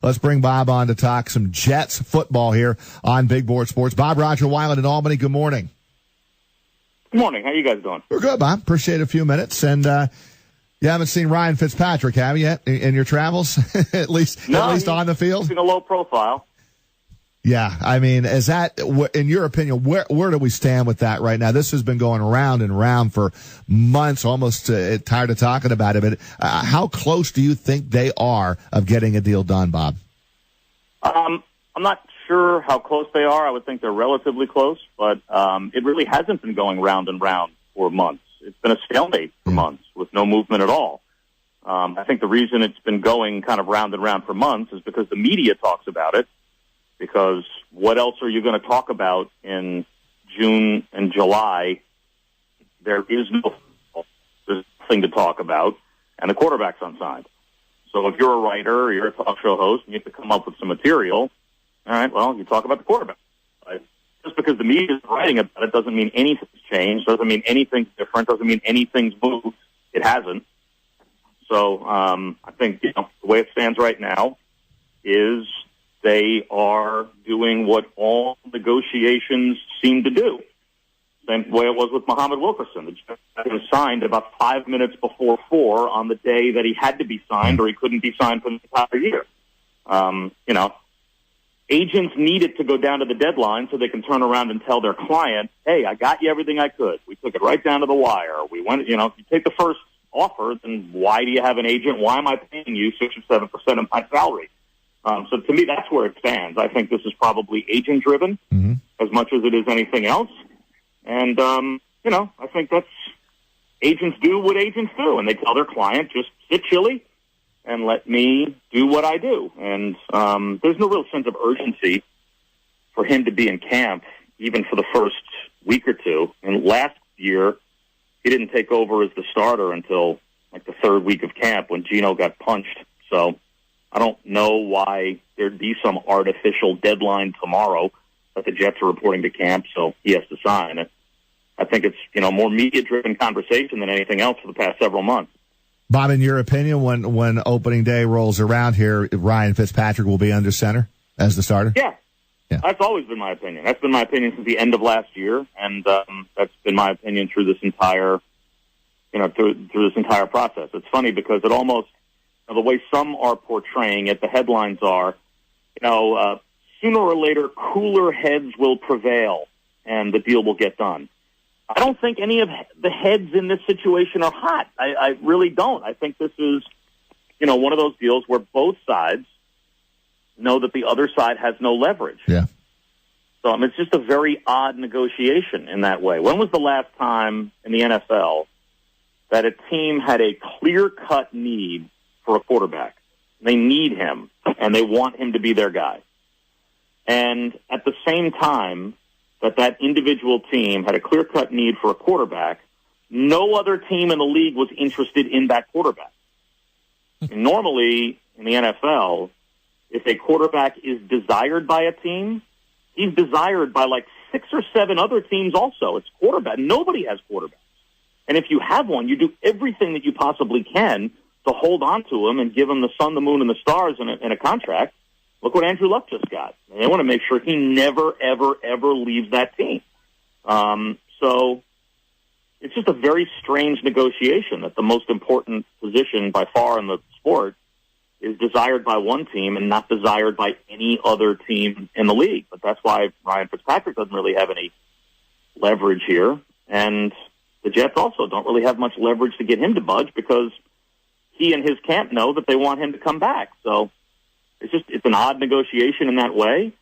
let's bring Bob on to talk some Jets football here on Big Board Sports. Bob, Rodger, Wyland in Albany, good morning. Good morning. How you guys doing? We're good, Bob. Appreciate a few minutes. And you haven't seen Ryan Fitzpatrick, have you, yet, in your travels? at least on the field? He's in a low profile. Yeah, I mean, is that, in your opinion, where do we stand with that right now? This has been going round and round for months, almost tired of talking about it. But how close do you think they are of getting a deal done, Bob? I'm not sure how close they are. I would think they're relatively close, but it really hasn't been going round and round for months. It's been a stalemate for months with no movement at all. I think the reason it's been going kind of round and round for months is because the media talks about it. Because what else are you going to talk about in June and July? There's nothing to talk about, and the quarterback's unsigned. So if you're a writer or you're a talk show host and you have to come up with some material, all right, well, you talk about the quarterback. Right? Just because the media is writing about it doesn't mean anything's changed, doesn't mean anything's different, doesn't mean anything's moved. It hasn't. So I think the way it stands right now is they are doing what all negotiations seem to do. Same way it was with Muhammad Wilkerson. The Jets was signed about 5 minutes before 4 on the day that he had to be signed or he couldn't be signed for the entire year. Agents needed to go down to the deadline so they can turn around and tell their client, hey, I got you everything I could. We took it right down to the wire. We went, if you take the first offer, then why do you have an agent? Why am I paying you 6 or 7% of my salary? So to me, that's where it stands. I think this is probably agent-driven as much as it is anything else. And, I think that's agents do what agents do, and they tell their client, just sit chilly and let me do what I do. And there's no real sense of urgency for him to be in camp, even for the first week or two. And last year, he didn't take over as the starter until like the third week of camp when Geno got punched. So I don't know why there'd be some artificial deadline tomorrow that the Jets are reporting to camp, so he has to sign it. I think it's, more media-driven conversation than anything else for the past several months. Bob, in your opinion, when opening day rolls around here, Ryan Fitzpatrick will be under center as the starter? Yeah. That's always been my opinion. That's been my opinion since the end of last year, and that's been my opinion through this entire, through this entire process. It's funny because it almost, the way some are portraying it, the headlines are, sooner or later, cooler heads will prevail and the deal will get done. I don't think any of the heads in this situation are hot. I really don't. I think this is, one of those deals where both sides know that the other side has no leverage. Yeah. So it's just a very odd negotiation in that way. When was the last time in the NFL that a team had a clear-cut need for a quarterback? They need him, and they want him to be their guy. And at the same time that individual team had a clear-cut need for a quarterback, no other team in the league was interested in that quarterback. And normally, in the NFL, if a quarterback is desired by a team, he's desired by like 6 or 7 other teams also. It's quarterback. Nobody has quarterbacks. And if you have one, you do everything that you possibly can to hold on to him and give him the sun, the moon, and the stars in a contract. Look what Andrew Luck just got. They want to make sure he never, ever, ever leaves that team. So it's just a very strange negotiation that the most important position by far in the sport is desired by one team and not desired by any other team in the league. But that's why Ryan Fitzpatrick doesn't really have any leverage here. And the Jets also don't really have much leverage to get him to budge because he and his camp know that they want him to come back. So it's an odd negotiation in that way.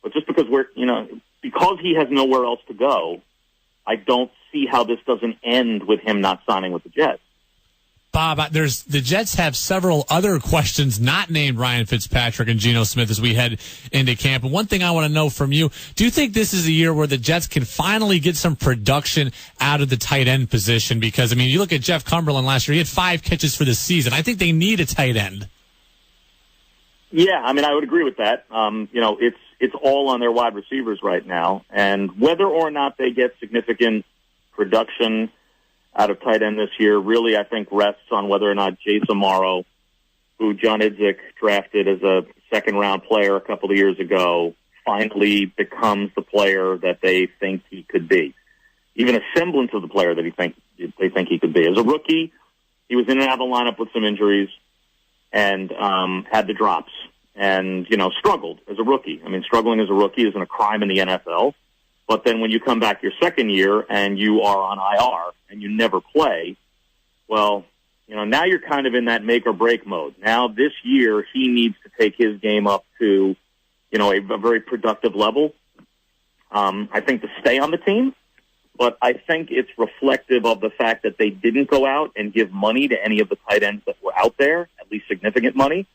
But just because because he has nowhere else to go, I don't see how this doesn't end with him not signing with the Jets. Bob, the Jets have several other questions not named Ryan Fitzpatrick and Geno Smith as we head into camp. And one thing I want to know from you, do you think this is a year where the Jets can finally get some production out of the tight end position? Because, you look at Jeff Cumberland last year, he had 5 catches for the season. I think they need a tight end. Yeah, I would agree with that. It's all on their wide receivers right now. And whether or not they get significant production out of tight end this year really, I think, rests on whether or not Jace Amaro, who John Idzik drafted as a second-round player a couple of years ago, finally becomes the player that they think he could be. Even a semblance of the player that they think he could be. As a rookie, he was in and out of the lineup with some injuries and had the drops and, struggled as a rookie. I mean, struggling as a rookie isn't a crime in the NFL. But then when you come back your second year and you are on IR and you never play, well, now you're kind of in that make or break mode. Now this year he needs to take his game up to, a very productive level. I think to stay on the team, but I think it's reflective of the fact that they didn't go out and give money to any of the tight ends that were out there, at least significant money.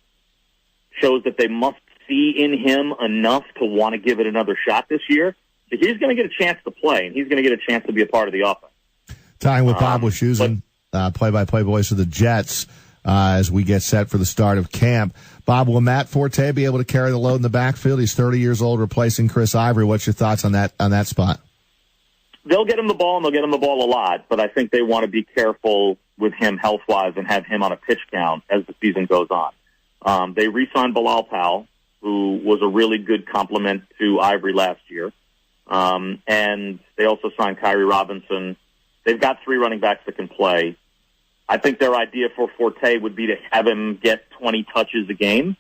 Shows that they must see in him enough to want to give it another shot this year. So he's going to get a chance to play, and he's going to get a chance to be a part of the offense. Tying with Bob Wischuzen, play-by-play voice of the Jets, as we get set for the start of camp. Bob, will Matt Forte be able to carry the load in the backfield? He's 30 years old, replacing Chris Ivory. What's your thoughts on that spot? They'll get him the ball, and they'll get him the ball a lot, but I think they want to be careful with him health-wise and have him on a pitch count as the season goes on. They re-signed Bilal Powell, who was a really good complement to Ivory last year. And they also signed Kyrie Robinson. They've got 3 running backs that can play. I think their idea for Forte would be to have him get 20 touches a game.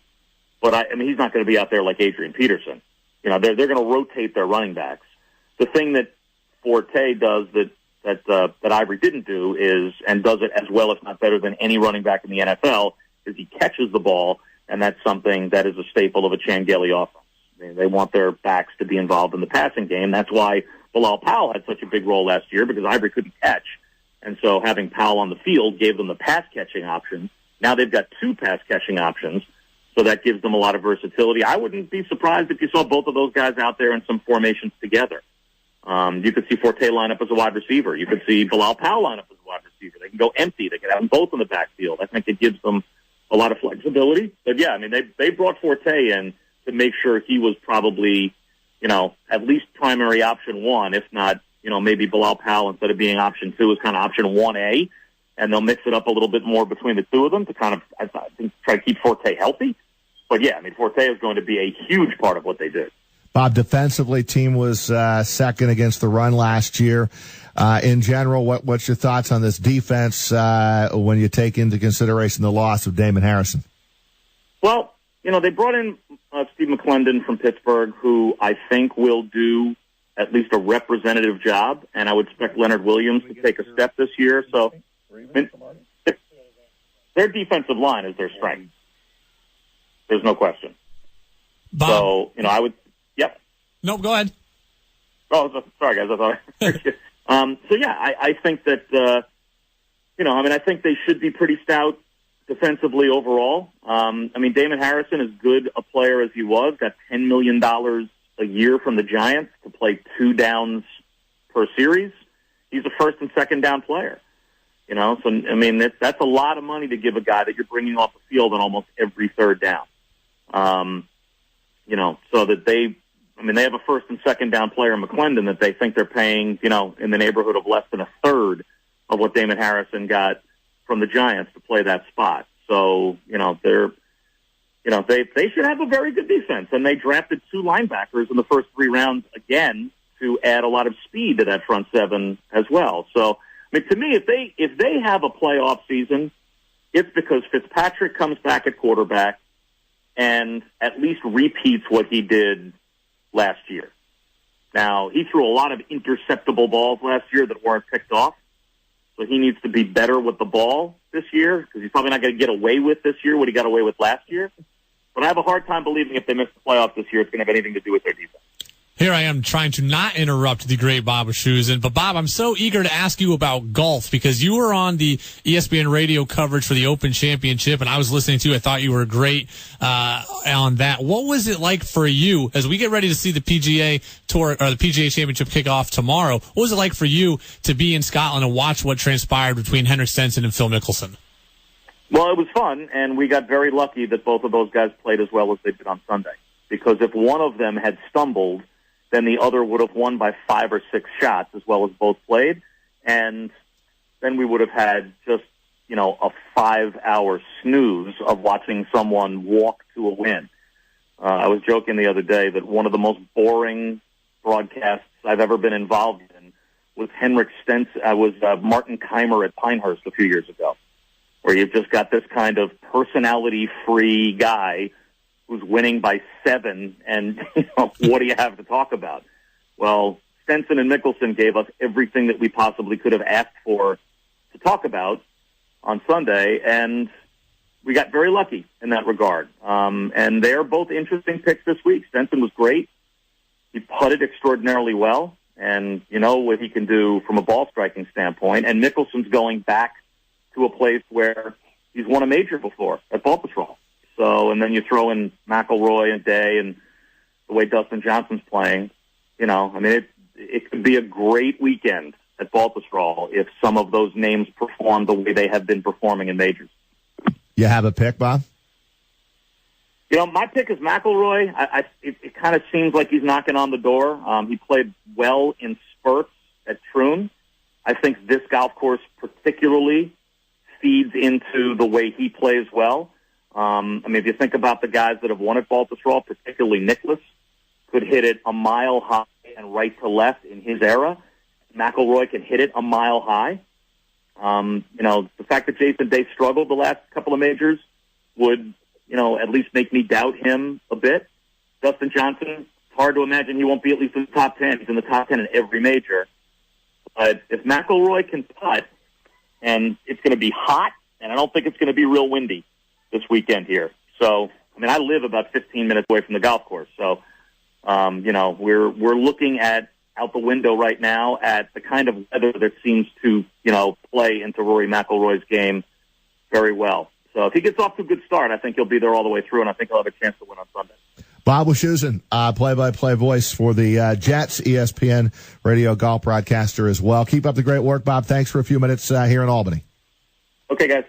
But, he's not going to be out there like Adrian Peterson. They're going to rotate their running backs. The thing that Forte does that Ivory didn't do is, and does it as well, if not better than any running back in the NFL, is he catches the ball, and that's something that is a staple of a Changeli offense. They want their backs to be involved in the passing game. That's why Bilal Powell had such a big role last year, because Ivory couldn't catch. And so having Powell on the field gave them the pass-catching option. Now they've got 2 pass-catching options, so that gives them a lot of versatility. I wouldn't be surprised if you saw both of those guys out there in some formations together. You could see Forte line up as a wide receiver. You could see Bilal Powell line up as a wide receiver. They can go empty. They can have them both in the backfield. I think it gives them a lot of flexibility. But, yeah, they brought Forte in to make sure he was probably, at least primary option 1, if not, maybe Bilal Powell, instead of being option 2, is kind of option 1A, and they'll mix it up a little bit more between the two of them to kind of, I think, try to keep Forte healthy. But, yeah, Forte is going to be a huge part of what they do. Bob, defensively, team was second against the run last year. In general, what's your thoughts on this defense when you take into consideration the loss of Damon Harrison? Well, they brought in Steve McClendon from Pittsburgh, who I think will do at least a representative job, and I would expect Leonard Williams to take a step this year. So their defensive line is their strength. There's no question. Bob. So, I would – yep. No, go ahead. Oh, sorry, guys. I thought I heard you. So, yeah, I think that, I think they should be pretty stout defensively overall. Damon Harrison, as good a player as he was, got $10 million a year from the Giants to play 2 downs per series. He's a first and second down player. That's a lot of money to give a guy that you're bringing off the field on almost every third down. So that they have a first and second down player in McClendon that they think they're paying, in the neighborhood of less than a third of what Damon Harrison got from the Giants to play that spot. So, they should have a very good defense, and they drafted 2 linebackers in the first 3 rounds again to add a lot of speed to that front 7 as well. So, to me, if they have a playoff season, it's because Fitzpatrick comes back at quarterback and at least repeats what he did last year. Now, he threw a lot of interceptable balls last year that weren't picked off. So he needs to be better with the ball this year, because he's probably not going to get away with this year what he got away with last year. But I have a hard time believing if they miss the playoffs this year, it's going to have anything to do with their defense. Here I am trying to not interrupt the great Bob Wischuzen. But, Bob, I'm so eager to ask you about golf, because you were on the ESPN radio coverage for the Open Championship, and I was listening to you. I thought you were great on that. What was it like for you, as we get ready to see the PGA Tour or the PGA Championship kick off tomorrow? What was it like for you to be in Scotland and watch what transpired between Henrik Stenson and Phil Mickelson? Well, it was fun, and we got very lucky that both of those guys played as well as they did on Sunday. Because if one of them had stumbled, then the other would have won by 5 or 6 shots as well as both played. And then we would have had just, a 5-hour snooze of watching someone walk to a win. I was joking the other day that one of the most boring broadcasts I've ever been involved in was Martin Keimer at Pinehurst a few years ago, where you've just got this kind of personality-free guy who's winning by 7, and what do you have to talk about? Well, Stenson and Mickelson gave us everything that we possibly could have asked for to talk about on Sunday, and we got very lucky in that regard. And they're both interesting picks this week. Stenson was great. He putted extraordinarily well, and you know what he can do from a ball striking standpoint. And Mickelson's going back to a place where he's won a major before at Ball Patrol. So, and then you throw in McIlroy and Day and the way Dustin Johnson's playing. It could be a great weekend at Ball Patrol if some of those names perform the way they have been performing in majors. You have a pick, Bob? My pick is McIlroy. It kind of seems like he's knocking on the door. He played well in spurts at Troon. I think this golf course particularly feeds into the way he plays well. If you think about the guys that have won at Ball Patrol, particularly Nicklaus, could hit it a mile high and right to left in his era. McIlroy can hit it a mile high. The fact that Jason Day struggled the last couple of majors would, at least make me doubt him a bit. Dustin Johnson, it's hard to imagine he won't be at least in the top 10. He's in the top 10 in every major. But if McIlroy can putt, and it's going to be hot, and I don't think it's going to be real windy this weekend here. So, I live about 15 minutes away from the golf course. So, we're looking out the window right now at the kind of weather that seems to, play into Rory McIlroy's game very well. So if he gets off to a good start, I think he'll be there all the way through, and I think he'll have a chance to win on Sunday. Bob Wischuzen, play-by-play voice for the Jets, ESPN radio golf broadcaster as well. Keep up the great work, Bob. Thanks for a few minutes here in Albany. Okay, guys.